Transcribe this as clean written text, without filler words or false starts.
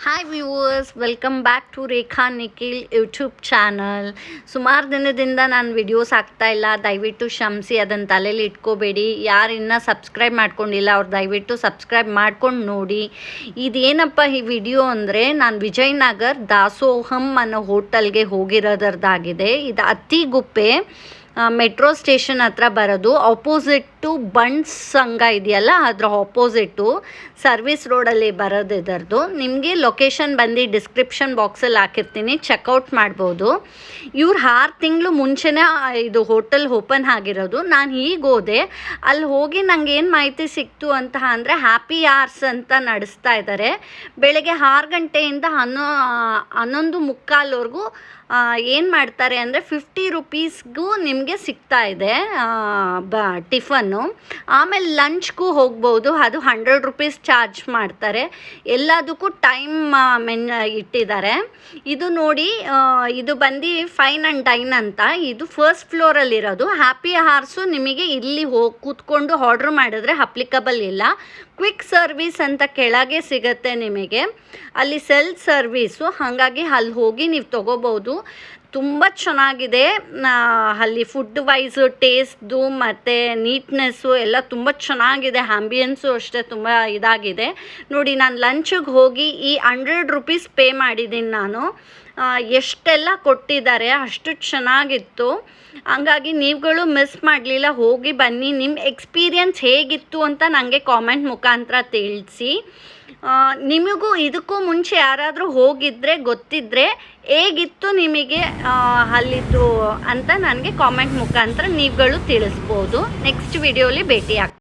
Hi viewers, welcome back to Rekha Nikhil YouTube channel. ಸುಮಾರು ದಿನದಿಂದ ನಾನು ವಿಡಿಯೋಸ್ ಹಾಕ್ತಾಯಿಲ್ಲ, ದಯವಿಟ್ಟು ಕ್ಷಮಿಸಿ, ಅದನ್ನು ತಲೆಯಲ್ಲಿ ಇಟ್ಕೋಬೇಡಿ. ಯಾರು ಇನ್ನೂ ಸಬ್ಸ್ಕ್ರೈಬ್ ಮಾಡ್ಕೊಂಡಿಲ್ಲ ಅವ್ರು ದಯವಿಟ್ಟು ಸಬ್ಸ್ಕ್ರೈಬ್ ಮಾಡ್ಕೊಂಡು ನೋಡಿ. ಇದೇನಪ್ಪ ಈ ವಿಡಿಯೋ ಅಂದರೆ, ನಾನು ವಿಜಯನಗರ್ ದಾಸೋಹಂ ಅನ್ನೋ ಹೋಟೆಲ್ಗೆ ಹೋಗಿರೋದ್ರದ್ದಾಗಿದೆ. ಇದು ಅತ್ತಿಗುಪ್ಪೆ ಮೆಟ್ರೋ ಸ್ಟೇಷನ್ ಹತ್ರ ಬರೋದು. ಆಪೋಸಿಟ್ಟು ಬಣ್ಸ್ ಸಂಘ ಇದೆಯಲ್ಲ, ಅದರ ಆಪೋಸಿಟ್ಟು ಸರ್ವಿಸ್ ರೋಡಲ್ಲಿ ಬರೋದು ಇದರದು. ನಿಮಗೆ ಲೊಕೇಶನ್ ಬಂದು ಡಿಸ್ಕ್ರಿಪ್ಷನ್ ಬಾಕ್ಸಲ್ಲಿ ಹಾಕಿರ್ತೀನಿ, ಚೆಕ್ಔಟ್ ಮಾಡ್ಬೋದು. ಇವ್ರು 6 ತಿಂಗಳು ಮುಂಚೆನೇ ಇದು ಹೋಟೆಲ್ ಓಪನ್ ಆಗಿರೋದು. ನಾನು ಈಗ ಹೋದೆ, ಅಲ್ಲಿ ಹೋಗಿ ನನಗೆ ಏನು ಮಾಹಿತಿ ಸಿಕ್ತು ಅಂತ ಅಂದರೆ, ಹ್ಯಾಪಿ ಆರ್ಸ್ ಅಂತ ನಡೆಸ್ತಾ ಇದ್ದಾರೆ. ಬೆಳಗ್ಗೆ 6 ಗಂಟೆಯಿಂದ 11:15ವರೆಗೂ ಏನು ಮಾಡ್ತಾರೆ ಅಂದರೆ 50 ರುಪೀಸ್ಗೂ ನಿಮಗೆ ಸಿಗ್ತಾ ಇದೆ ಟಿಫನ್ನು. ಆಮೇಲೆ ಲಂಚ್ಗೂ ಹೋಗ್ಬೋದು, ಅದು 100 ರುಪೀಸ್ ಚಾರ್ಜ್ ಮಾಡ್ತಾರೆ. ಎಲ್ಲದಕ್ಕೂ ಟೈಮ್ ಇಟ್ಟಿದ್ದಾರೆ. ಇದು ನೋಡಿ, ಇದು ಬಂದು ಫೈನ್ ಆ್ಯಂಡ್ ಡೈನ್ ಅಂತ. ಇದು ಫಸ್ಟ್ ಫ್ಲೋರಲ್ಲಿರೋದು. ಹ್ಯಾಪಿ ಹಾರ್ಸು ನಿಮಗೆ ಇಲ್ಲಿ ಹೋಗಿ ಕೂತ್ಕೊಂಡು ಆರ್ಡ್ರ್ ಮಾಡಿದ್ರೆ ಅಪ್ಲಿಕಬಲ್ ಇಲ್ಲ. ಕ್ವಿಕ್ ಸರ್ವಿಸ್ ಅಂತ ಕೆಳಗೆ ಸಿಗುತ್ತೆ ನಿಮಗೆ, ಅಲ್ಲಿ ಸೆಲ್ಫ್ ಸರ್ವೀಸು. ಹಾಗಾಗಿ ಅಲ್ಲಿ ಹೋಗಿ ನೀವು ತೊಗೋಬೋದು. ತುಂಬ ಚೆನ್ನಾಗಿದೆ. ಅಲ್ಲಿ ಫುಡ್ ವೈಸು, ಟೇಸ್ಟ್ದು ಮತ್ತು ನೀಟ್ನೆಸ್ಸು ಎಲ್ಲ ತುಂಬ ಚೆನ್ನಾಗಿದೆ. ಆ್ಯಂಬಿಯನ್ಸು ಅಷ್ಟೇ ತುಂಬ ಇದಾಗಿದೆ. ನೋಡಿ, ನಾನು ಲಂಚಿಗೆ ಹೋಗಿ ಈ 100 ರುಪೀಸ್ ಪೇ ಮಾಡಿದ್ದೀನಿ ನಾನು. ಎಷ್ಟೆಲ್ಲ ಕೊಟ್ಟಿದ್ದಾರೆ, ಅಷ್ಟು ಚೆನ್ನಾಗಿತ್ತು. ಹಂಗಾಗಿ ನೀವುಗಳು ಮಿಸ್ ಮಾಡಲಿಲ್ಲ, ಹೋಗಿ ಬನ್ನಿ. ನಿಮ್ಮ ಎಕ್ಸ್ಪೀರಿಯನ್ಸ್ ಹೇಗಿತ್ತು ಅಂತ ನನಗೆ ಕಾಮೆಂಟ್ ಮುಖಾಂತರ ತಿಳಿಸಿ. ನಿಮಗೂ ಇದಕ್ಕೂ ಮುಂಚೆ ಯಾರಾದರೂ ಹೋಗಿದ್ದರೆ ಗೊತ್ತಿದ್ದರೆ ಹೇಗಿತ್ತು ನಿಮಗೆ ಅಲ್ಲಿದ್ದು ಅಂತ ನನಗೆ ಕಾಮೆಂಟ್ ಮುಖಾಂತರ ನೀವುಗಳು ತಿಳಿಸ್ಬೋದು. ನೆಕ್ಸ್ಟ್ ವಿಡಿಯೋಲಿ ಭೇಟಿ ಆಗ್ತೀನಿ.